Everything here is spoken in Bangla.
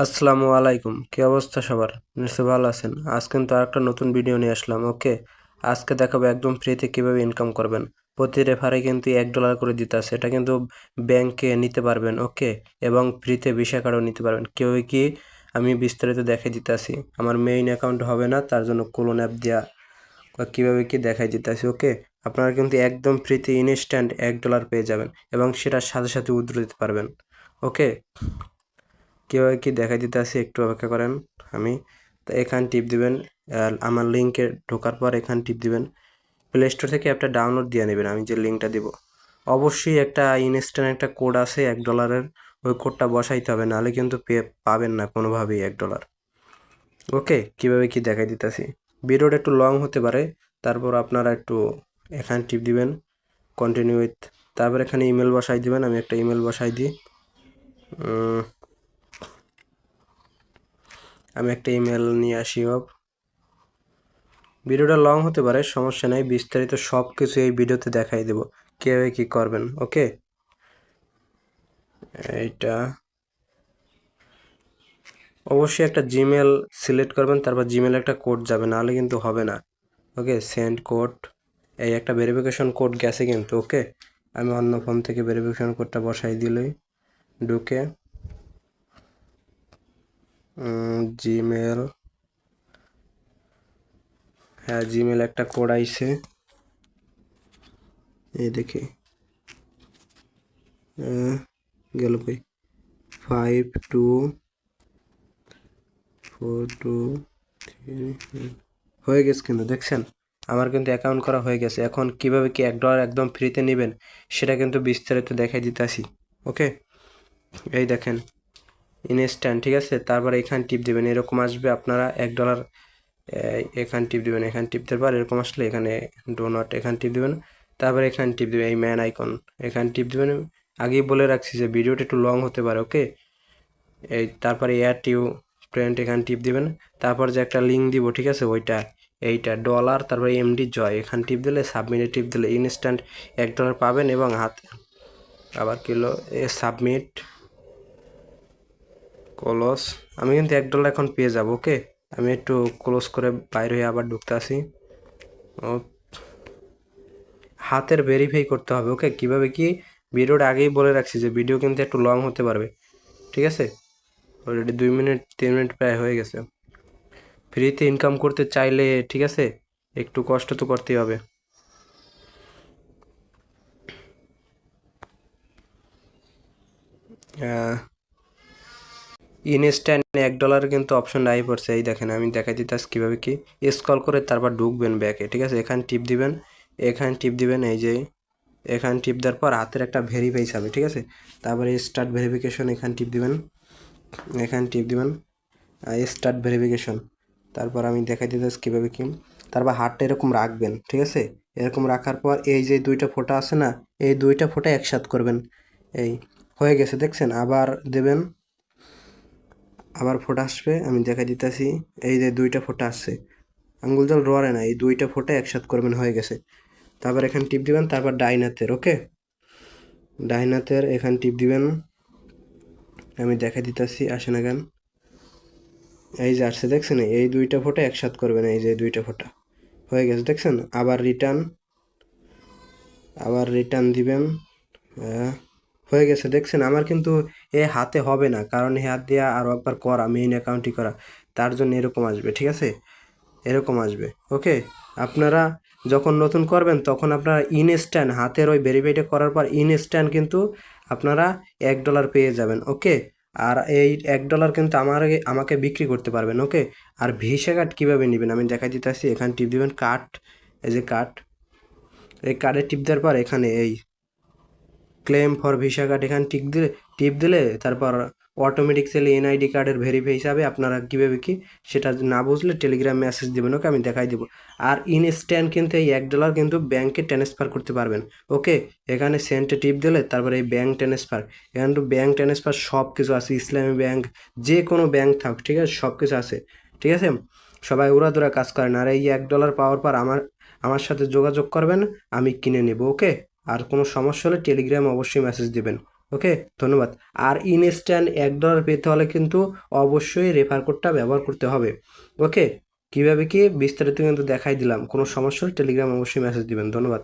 আসসালামু আলাইকুম, কি অবস্থা সবার? নিশ্চয়ই ভালো আছেন। আজ কিন্তু আরেকটা নতুন ভিডিও নিয়ে আসলাম। ওকে, আজকে দেখাবো একদম ফ্রিতে কিভাবে ইনকাম করবেন। প্রতি রেফারে কিন্তু $1 করে দিতে আছে। এটা কিন্তু ব্যাংকে নিতে পারবেন। ওকে, এবং ফ্রিতে ভিসা কার্ডও নিতে পারবেন। কিভাবে কি আমি বিস্তারিত দেখাই দিতে আসি। আমার মেইন অ্যাকাউন্ট হবে না, তার জন্য ক্লোন অ্যাপ দিয়া কিভাবে কি দেখাই দিতে আসি। ওকে, আপনারা কিন্তু একদম ফ্রিতে ইনস্ট্যান্ট $1 পেয়ে যাবেন এবং সেটার সাথে সাথে উইথড্র দিতে পারবেন। ওকে, কীভাবে কি দেখাই দিতে আসি, একটু অপেক্ষা করেন। আমি তো এখানে টিপ দিবেন, আমার লিঙ্কে ঢোকার পর এখানে টিপ দিবেন। প্লে স্টোর থেকে অ্যাপটা ডাউনলোড দিয়ে নেবেন। আমি যে লিঙ্কটা দিব, অবশ্যই একটা ইনস্ট্যান্ট একটা কোড আছে $1, ওই কোডটা বসাইতে হবে, নাহলে কিন্তু পাবেন না কোনোভাবেই $1। ওকে, কীভাবে কি দেখাই দিতেছি। ভিডিওটা একটু লং হতে পারে, তারপর আপনারা একটু এখানে টিপ দিবেন কন্টিনিউ উইথ, তারপর এখানে ইমেল বসাই দিবেন। আমি একটা ইমেল বসাই দিই। আমি একটা ইমেল নিয়ে আসি। ভিডিওটা লং হতে পারে, সমস্যা নেই, বিস্তারিত সব কিছু এই ভিডিওতে দেখাই দেব কীভাবে কী করবেন। ওকে, এইটা অবশ্যই একটা জিমেল সিলেক্ট করবেন, তারপর জিমেলে একটা কোড যাবে, নাহলে কিন্তু হবে না। ওকে, সেন্ড কোড, এই একটা ভেরিফিকেশন কোড গেছে কিন্তু। ওকে, আমি অন্য ফোন থেকে ভেরিফিকেশন কোডটা বসাই দিলেই ঢুকে জিমেল, হ্যাঁ জিমেল একটা কোড আইছে, এই দেখি গেল কই, 5242 হয়ে গেছে কিন্তু, দেখছেন আমার কিন্তু অ্যাকাউন্ট করা হয়ে গেছে। এখন কিভাবে কি $1 একদম ফ্রিতে নেবেন সেটা কিন্তু বিস্তারিত দেখাই দিতেছি। ওকে, এই দেখেন ইনস্ট্যান্ট, ঠিক আছে। তারপর এখানে টিপ দেবেন, এরকম আসবে আপনারা $1 এখানে টিপ দেবেন। এখানে টিপ দেওয়ার পর এরকম আসলে এখানে ডোনট, এখানে টিপ দেবেন। তারপর এখানে টিপ দেবেন এই ম্যান আইকন, এখানে টিপ দেবেন। আগেই বলে রাখছি যে ভিডিওটা একটু লং হতে পারে। ওকে, এই তারপরে এয়ার টিউ প্রিন্ট, এখানে টিপ দিবেন। তারপর যে একটা লিঙ্ক দিব, ঠিক আছে, ওইটা এইটা ডলার, তারপরে এমডি জয়, এখানে টিপ দিলে সাবমিটে টিপ দিলে ইনস্ট্যান্ট $1 পাবেন। এবং হাত আবার কিলো সাবমিট ক্লোজ, আমি কিন্তু $1 এখন পেয়ে যাব। ওকে, আমি একটু ক্লোজ করে বাইর হয়ে আবার ঢুকতে আসি। ও, হাতের ভেরিফাই করতে হবে। ওকে, কিভাবে কি ভিডিওটা আগেই বলে রাখছি যে ভিডিও কিন্তু একটু লং হতে পারবে, ঠিক আছে। অলরেডি 2 মিনিট 3 মিনিট প্রায় হয়ে গেছে। ফ্রিতে ইনকাম করতে চাইলে, ঠিক আছে, একটু কষ্ট তো করতেই হবে। ইনস্ট্যান্ট $1 কিন্তু অপশন আই পড়ছে, এই দেখেন আমি দেখাই দিতেছি কীভাবে কি স্ক্রল করে তারপর ঢুকবেন ব্যাকে, ঠিক আছে। এখানে টিপ দিবেন, এখানে টিপ দিবেন, এই যে এখানে টিপ দেওয়ার পর হাতের একটা ভেরিফাই যাবে, ঠিক আছে। তারপরে স্টার্ট ভেরিফিকেশন, এখানে টিপ দিবেন, এখানে টিপ দিবেন স্টার্ট ভেরিফিকেশন। তারপর আমি দেখাই দিতেছি কীভাবে কি, তারপর হাতটা এরকম রাখবেন, ঠিক আছে। এরকম রাখার পর এই যে দুইটা ফোঁটা আছে না, এই দুইটা ফোঁটা একসাথে করবেন। এই হয়ে গেছে, দেখছেন। আবার দেবেন, আবার ফোঁটা আসবে, আমি দেখাই দিতেছি। এই যে দুইটা ফোঁটা আসছে, আঙ্গুল জল রোয়ারে না, এই দুইটা ফোঁটা একসাথে করবেন, হয়ে গেছে। তারপর এখানে টিপ দিবেন, তারপর ডাইন হাতের, ওকে ডাইন হাতের এখানে টিপ দিবেন। আমি দেখাই দিতেছি, আসে না কেন, এই যে আসছে, দেখছেন। এই দুইটা ফোঁটা একসাথে করবেন, এই যে দুইটা ফোঁটা হয়ে গেছে, দেখছেন। আবার রিটার্ন দিবেন, হয়ে গেছে, দেখছেন। আমার কিন্তু এ হাতে হবে না, কারণ হাত দিয়ে আরও একবার করা, মেইন অ্যাকাউন্টই করা, তার জন্য এরকম আসবে, ঠিক আছে, এরকম আসবে। ওকে, আপনারা যখন নতুন করবেন তখন আপনারা ইনস্ট্যান্ট হাতের ওই ভেরিফাইটা করার পর ইনস্ট্যান্ট কিন্তু আপনারা $1 পেয়ে যাবেন। ওকে, আর এই $1 কিন্তু আমাকে বিক্রি করতে পারবেন। ওকে, আর ভিসা কার্ড কীভাবে নেবেন আমি দেখাই দিতেছি। এখানে টিপ দেবেন কার্ড, এই যে কার্ড, এই কার্ডে টিপ দেওয়ার পর এখানে এই ক্লেম ফর ভিসা কার্ড, এখানে টিপ দিলে তারপর অটোমেটিক্যালি এনআইডি কার্ডের ভেরিফাই হিসাবে আপনারা কীভাবে কি সেটা না বুঝলে টেলিগ্রাম মেসেজ দেবেন। ওকে, আমি দেখাই দেবো। আর ইনস্ট্যান্ট কিন্তু এই $1 কিন্তু ব্যাংকে ট্রান্সফার করতে পারবেন। ওকে, এখানে সেন্টে টিপ দিলে তারপরে এই ব্যাংক ট্রান্সফার, এখানে তো ব্যাংক ট্রান্সফার সব কিছু আছে, ইসলামী ব্যাংক, যে কোনো ব্যাংক থাক, ঠিক আছে, সব কিছু আছে, ঠিক আছে। সবাই উড়াদুরা কাজ করেন। আর এই $1 পাওয়ার পর আমার সাথে যোগাযোগ করবেন, আমি কিনে নেব। ওকে, আর কোনো সমস্যা হলে টেলিগ্রামে অবশ্যই মেসেজ দেবেন। ওকে, ধন্যবাদ। আর ইনস্ট্যান্ট $1 পেতে হলে কিন্তু অবশ্যই রেফার কোডটা ব্যবহার করতে হবে। ওকে, কীভাবে কি বিস্তারিত কিন্তু দেখাই দিলাম। কোনো সমস্যা হলে টেলিগ্রাম অবশ্যই মেসেজ দিবেন। ধন্যবাদ।